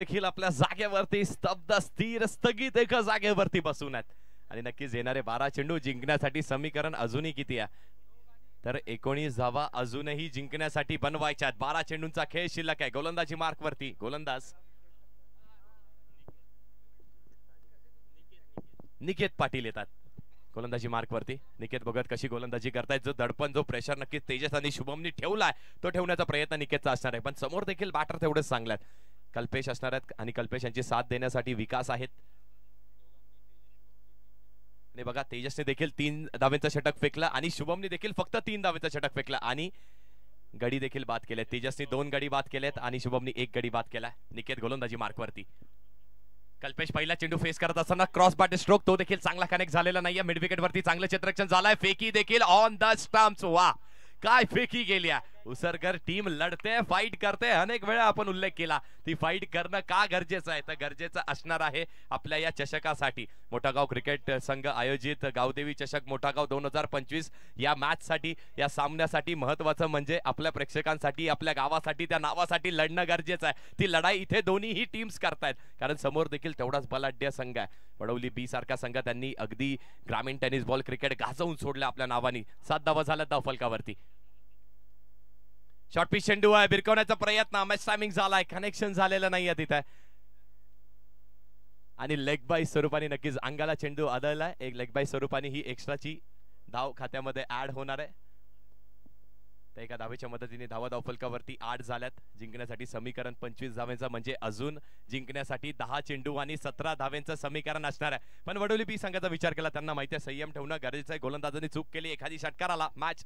देखील आपल्या जागेवरती स्तब्ध स्थिर स्थगित एका जागेवरती बसून आहेत. आणि नक्कीच येणारे 12 चेंडू जिंकण्यासाठी समीकरण अजूनही किती आहे, तर 19 धावा अजूनही जिंकण्यासाठी बनवायच्या आहेत. 12 चेंडूंचा खेळ शिल्लक आहे. गोलंदाजी मार्कवरती गोलंदाज निकेत पाटील येतात. गोलंदाजी मार्कवरती निकेत बघत कशी गोलंदाजी करतायत. जो दडपण, जो प्रेशर नक्कीच तेजस आणि शुभमनी ठेवलाय, तो ठेवण्याचा प्रयत्न निकेतचा असणार आहे. पण समोर देखील बॅटर तेवढेच चांगले आहेत. कल्पेश असणार आहेत आणि कल्पेश यांची साथ देण्यासाठी विकास आहेत. आणि बघा तेजसने देखील 3 धावेंचं षटक फेकलं आणि शुभमने देखील फक्त 3 धावेंचं षटक फेकलं आणि गडी देखील बाद केले. तेजसने 2 गडी बाद केलेत आणि शुभमने 1 गडी बाद केला. निकेत गोलंदाजी मार्कवरती. कल्पेश पहिला चेंडू फेस करत असताना क्रॉस बॅट स्ट्रोक, तो देखील चांगला कनेक्ट झालेला नाहीये. मिड विकेट वरती चांगलं क्षेत्ररक्षण झालंय. फेकी देखील ऑन द स्टंप्स. वा, काय फेकी गेल्या. उसरगर टीम लढते, फाईट करते. अनेक वेळा आपण उल्लेख केला, ती फाईट करणं का गरजेचं आहे, तर गरजेचं असणार आहे आपल्या या चषकासाठी. मोठागाव क्रिकेट संघ आयोजित गावदेवी चषक मोठागाव 2025 या मॅच साठी, या सामन्यासाठी महत्वाचं म्हणजे आपल्या प्रेक्षकांसाठी, आपल्या गावासाठी, त्या नावासाठी लढणं गरजेचं आहे. ती लढाई इथे दोन्ही टीम्स करतायत, कारण समोर देखील तेवढाच बलाढ्य संघ आहे. वडवली बी सारखा संघ, त्यांनी अगदी ग्रामीण टेनिस बॉल क्रिकेट गाजवून सोडलं आपल्या नावानी. 7 धावा झाल्यात धावफलकावरती. शॉर्ट पिच चेंडू आहे, बिरकवण्याचा प्रयत्न. मॅच टायमिंग झालाय, कनेक्शन झालेलं नाहीये तिथे. आणि लेग बाय स्वरूपाने नक्कीच अंगाला चेंडू आदळलाय. एक लेग बाय स्वरूपाने ही एक्स्ट्राची धाव खात्यामध्ये ऍड होणार आहे. तर एका धावेच्या मदतीने धावा धावफलकावरती 8 झाल्यात. जिंकण्यासाठी समीकरण 25 धावेंचं, म्हणजे अजून जिंकण्यासाठी 10 चेंडू आणि 17 धावेंचं समीकरण असणार आहे. पण वडोली बी संघाचा विचार केला, त्यांना माहिती आहे संयम ठेवणं गरजेचं आहे. गोलंदाजांनी चूक केली, एखादी षटकाराला मॅच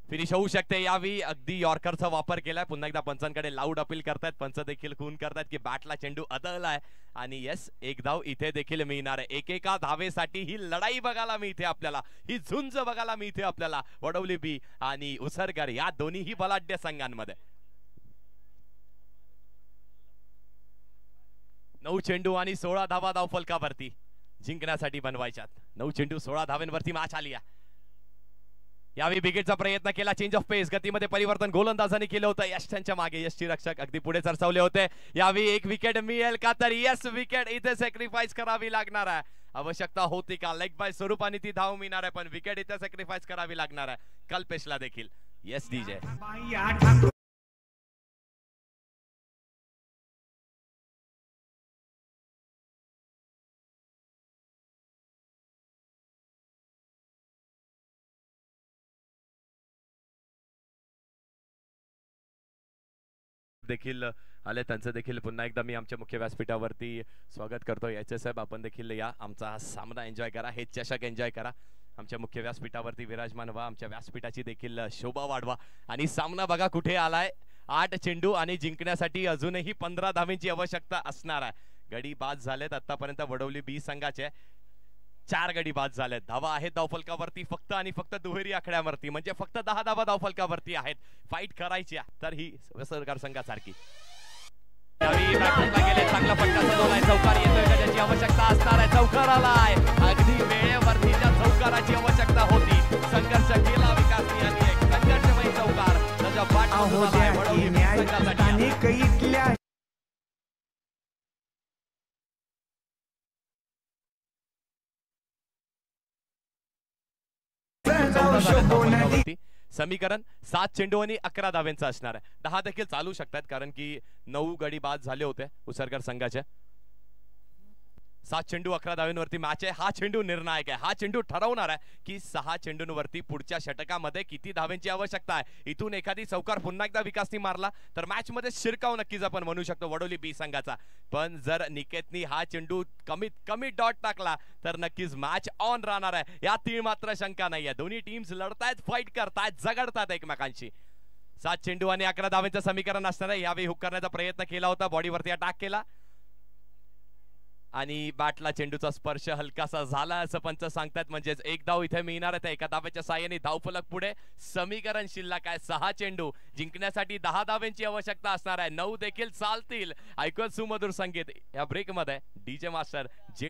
फिनिश होऊ शकते. यावी अगदी यॉर्करचा वापर केलाय. पुन्हा एकदा पंचांकडे लाऊड अपील करतायत. पंच देखील खून करतायत की बॅटला चेंडू अदळलाय आणि यस, 1 धाव इथे देखील मिळणार आहे. एकेका धावेसाठी ही लढाई बघायला मिळते आपल्याला, ही झुंज बघायला मिळते आपल्याला. वडवली बी आणि उसरगर या दोन्हीही बलाढ्य संघांमध्ये. 9 चेंडू आणि 16 धावा धावफलकावरती. जिंकण्यासाठी बनवायच्यात. 9 चेंडू 16 धावांवरती मॅच आली आहे. यावेळी विकेटचा प्रयत्न केला. चेंज ऑफ पेस, गतीमध्ये परिवर्तन गोलंदाजाने केलं होतं. यश त्यांच्या मागे, यशची रक्षक अगदी पुढे सरसावले होते. यावेळी एक विकेट मिळेल का? तर यस, विकेट इथे सॅक्रिफाईस करावी लागणार आहे. आवश्यकता होती का? लेग बाय स्वरूपाने ती धाव मिळणार आहे, पण विकेट इथे सॅक्रिफाईस करावी लागणार आहे कल्पेशला देखील. Yes DJ. देखील आले, त्यांचं देखील पुन्हा एकदा मी आमच्या मुख्य व्यासपीठावरती स्वागत करतो. याचे साहेब आपण देखील या, आमचा हा सामना एन्जॉय करा, हे चषक एन्जॉय करा, आमच्या मुख्य व्यासपीठावरती विराजमान व्हा, आमच्या व्यासपीठाची देखील शोभा वाढवा. आणि सामना बघा कुठे आलाय. 8 चेंडू आणि जिंकण्यासाठी अजूनही 15 धावांची आवश्यकता असणार आहे. गडी बाद झालेत आतापर्यंत वडवली बी संघाचे. 4 गडी बाद झालेत. धावा आहेत धावफलकावरती फक्त आणि फक्त दुहेरी आकड्यावरती, म्हणजे फक्त 10 धावा धावफलकावरती आहेत. फाईट करायची तर ही सरकार संघासारखी. चांगला फटका चढवलाय. चौकार येतोय का? त्याची आवश्यकता असणार आहे. चौकार आलाय. अगदी वेळेवरती त्या चौकाराची आवश्यकता होती. संघर्ष केला विकासनी आणि एक संघर्षमय चौकार त्याच्या पाठीवर आलाय वडवली बी संघासाठी. समीकरण 7 चेंडू आणि 11 धावांचा असणार आहे. 10 देखील चालू शकतात, कारण की 9 गडी बाद झाले होते उसरकर संघाचे. 7 चेंडू 11 धावांवरती मॅच आहे. हा चेंडू निर्णायक आहे. हा चेंडू ठरवणार आहे की 6 चेंडूंवरती पुढच्या षटकामध्ये किती धावांची आवश्यकता आहे. इथून एखादी चौकार पुन्हा एकदा विकासनी मारला तर मॅच मध्ये शिरकाव नक्कीच आपण म्हणू शकतो वडोली बी संघाचा. पण जर निकेतनी हा चेंडू कमीत कमी डॉट टाकला तर नक्कीच मॅच ऑन राहणार आहे. या तीळ मात्र शंका नाहीये. दोन्ही टीम्स लढतायत, फाईट करतायत, झगडतात एकमेकांशी. 7 चेंडू आणि 11 धावांचं समीकरण असणार आहे. यावेळी हुक करण्याचा प्रयत्न केला होता, बॉडीवरती अटॅक केला आणि बॅटला चेंडूचा स्पर्श हलकासा झाला असं पंच सांगतात. म्हणजेच 1 धाव इथे मिळणार आहे. एका धावेच्या साहाय्याने धावफलक पुढे. समीकरण शिल्लक आहे 6 चेंडू. जिंकण्यासाठी 10 धावांची आवश्यकता असणार आहे. 9 देखील चालतील. ऐकत सुमधुर संगीत या ब्रेक मध्ये डीजे मास्टर जे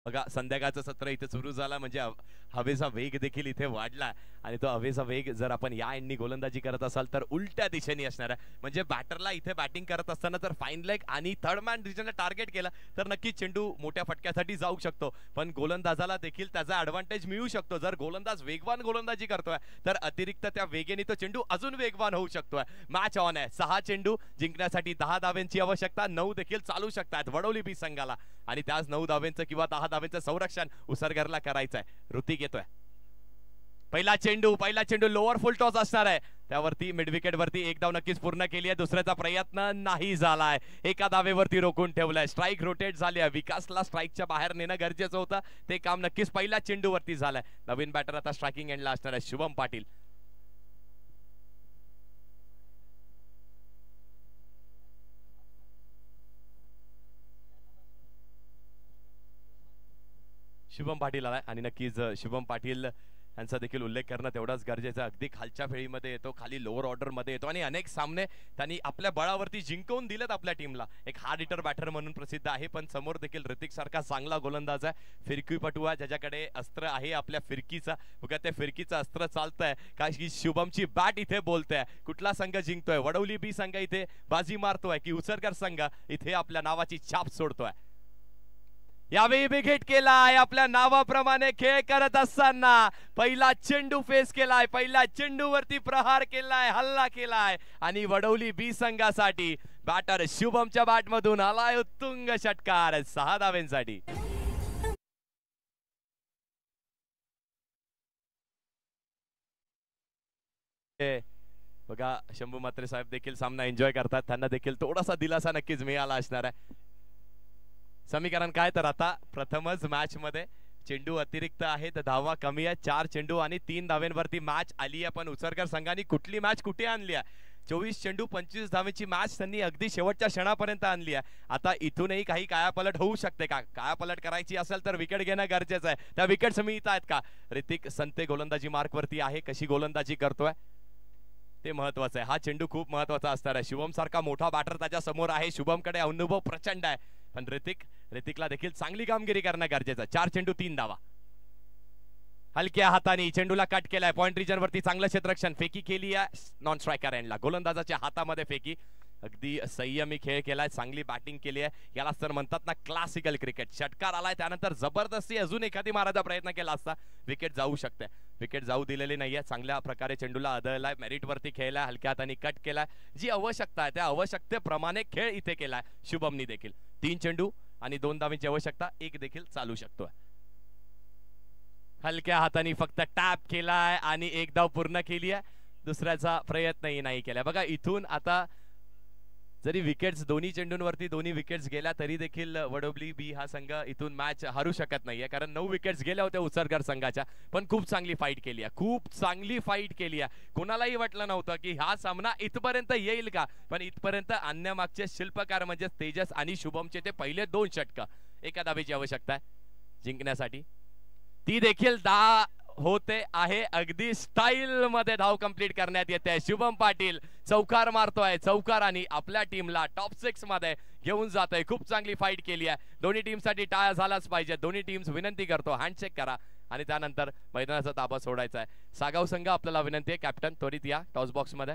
बघा संध्याकाळचं सत्र इथे सुरू झाला म्हणजे हवेचा वेग देखील इथे वाढला आणि तो हवेचा वेग जर आपण या एंडनी गोलंदाजी करत असाल तर उलट्या दिशेने असणार आहे. म्हणजे बॅटरला इथे बॅटिंग करत असताना जर फाईन लेग आणि थर्ड मॅन रिजनला टार्गेट केलं तर नक्कीच चेंडू मोठ्या फटक्यासाठी जाऊ शकतो. पण गोलंदाजाला देखील त्याचा ऍडव्हान्टेज मिळू शकतो. जर गोलंदाज वेगवान गोलंदाजी करतोय तर अतिरिक्त त्या वेगेने तो चेंडू अजून वेगवान होऊ शकतोय. मॅच ऑन आहे. 6 चेंडू जिंकण्यासाठी 10 धावांची आवश्यकता. 9 देखील चालू शकतात वडवली बी संघाला आणि त्याच 9 धावांचं किंवा 10 धावांचं संरक्षण उसरगरला करायचं आहे. ऋतिक येतोय. पहिला चेंडू लोअर फुल टॉस असणार आहे. त्यावरती मिड विकेट वरती 1 धाव नक्कीच पूर्ण केली आहे. दुसऱ्याचा प्रयत्न नाही झालाय. एका धावेवरती रोखून ठेवलाय. स्ट्राईक रोटेट झाली आहे. विकासला स्ट्राईकच्या बाहेर नेणं गरजेचं होतं. ते काम नक्कीच पहिल्या चेंडूवरती झालंय. नवीन बॅटर आता स्ट्रायकिंग एंडला असणार आहे शुभम पाटील. शुभम पाटील आलाय आणि नक्कीच शुभम पाटील यांचा देखील उल्लेख करणं तेवढाच गरजेचं. अगदी खालच्या फेळीमध्ये येतो, खाली लोअर ऑर्डर मध्ये येतो आणि अनेक सामने त्यांनी आपल्या बळावरती जिंकवून दिलेत आपल्या टीमला. एक हार्ड हिटर बॅटर म्हणून प्रसिद्ध आहे. पण समोर देखील ऋतिक सारखा चांगला गोलंदाज आहे, फिरकीपटू आहे, ज्याच्याकडे अस्त्र आहे आपल्या फिरकीचा. बघा त्या फिरकीचं अस्त्र चालतंय का की शुभमची बॅट इथे बोलते. कुठला संघ जिंकतोय? वडवली बी संघ इथे बाजी मारतोय की उसरकर संघ इथे आपल्या नावाची छाप सोडतोय? यावेळी विकेट केलाय. आपल्या नावाप्रमाणे खेळ करत असताना पहिला चेंडू फेस केलाय. पहिल्या चेंडूवरती प्रहार केलाय, हल्ला केलाय आणि वडवली बी संघासाठी बॅटर शुभमच्या बॅटमधून आलाय उत्तुंग षटकार 6 धावांसाठी. बघा शंभू म्हात्रे साहेब देखील सामना एन्जॉय करतात, त्यांना देखील थोडासा दिलासा नक्कीच मिळाला असणार आहे. समीकरण काय तर आता प्रथमच मॅच मध्ये चेंडू अतिरिक्त आहे तर धावा कमी आहे. 4 चेंडू आणि 3 धाव्यांवरती मॅच आली आहे. पण उचरकर संघाने कुठली मॅच कुठे आणली आहे? 24 चेंडू 25 धावेची मॅच त्यांनी अगदी शेवटच्या क्षणापर्यंत आणली आहे. आता इथूनही काही कायापलट होऊ शकते का? कायापलट करायची असेल तर विकेट घेणं गरजेचं आहे. त्या विकेट समित आहेत का? ऋतिक संते गोलंदाजी मार्क वरती आहे, कशी गोलंदाजी करतोय ते महत्वाचं आहे. हा चेंडू खूप महत्वाचा असणार आहे. शुभम सारखा मोठा बॅटर त्याच्या समोर आहे. शुभमकडे अनुभव प्रचंड आहे, पण ऋतिकला देखील चांगली कामगिरी करणं गरजेचं आहे. 4 चेंडू 3 धावा. हलक्या हाताने चेंडूला कट केलाय. पॉइंट रिजन वरती चांगलं क्षेत्ररक्षण, फेकी केली आहे नॉन स्ट्रायकर एंडला. गोलंदाजाच्या हातामध्ये फेकी. अगदी संयमी खेळ केलाय, चांगली बॅटिंग केली आहे. यालाच तर म्हणतात ना क्लासिकल क्रिकेट. षटकार आलाय त्यानंतर जबरदस्ती अजून एखादी मारायचा प्रयत्न केला असता विकेट जाऊ शकते. विकेट जाऊ दिलेली नाहीये. चांगल्या प्रकारे चेंडूला अदळलाय, मेरिट वरती खेळलाय, हलक्या हाताने कट केलाय. जी आवश्यकता आहे त्या आवश्यकतेप्रमाणे खेळ इथे केलाय शुभमनी देखील. 3 चेंडू आणि 2 धावांची आवश्यकता, 1 देखील चालू शकतोय. हलक्या हाताने फक्त टॅप केलाय आणि 1 धाव पूर्ण केली आहे. दुसऱ्याचा प्रयत्नही नाही केला. बघा इथून आता जरी विकेट्स दोन्ही चेंडूंवरती दोन्ही विकेट्स गेल्या तरी देखील वडोबली बी हा संघ इथून मॅच हरू शकत नाहीये, कारण 9 विकेट्स गेल्या होत्या उचरकर संघाच्या. पण खूप चांगली फाईट केली आहे, खूप चांगली फाईट केली आहे. कोणालाही वाटलं नव्हतं की हा सामना इथपर्यंत येईल का, पण इथपर्यंत आणण्यामागचे शिल्पकार म्हणजे तेजस आणि शुभमचे ते पहिले 2 षटक. एका धावेची आवश्यकता आहे जिंकण्यासाठी, ती देखील 10 होते आहे. अगदी स्टाईल मध्ये धाव कंप्लीट करण्यात येते. शुभम पाटील चौकार मारतोय, चौकार आणि आपल्या टीमला टॉप 6 मध्ये घेऊन जातोय. खूप चांगली फाईट केली आहे. दोन्ही टीमसाठी टाळ्या झालाच पाहिजे. दोन्ही टीम्स विनंती करतो हँडशेक करा आणि त्यानंतर मैदानाचा ताबा सोडायचा आहे. सागाव संघ आपल्याला विनंती आहे, कॅप्टन त्वरित या टॉस बॉक्स मध्ये.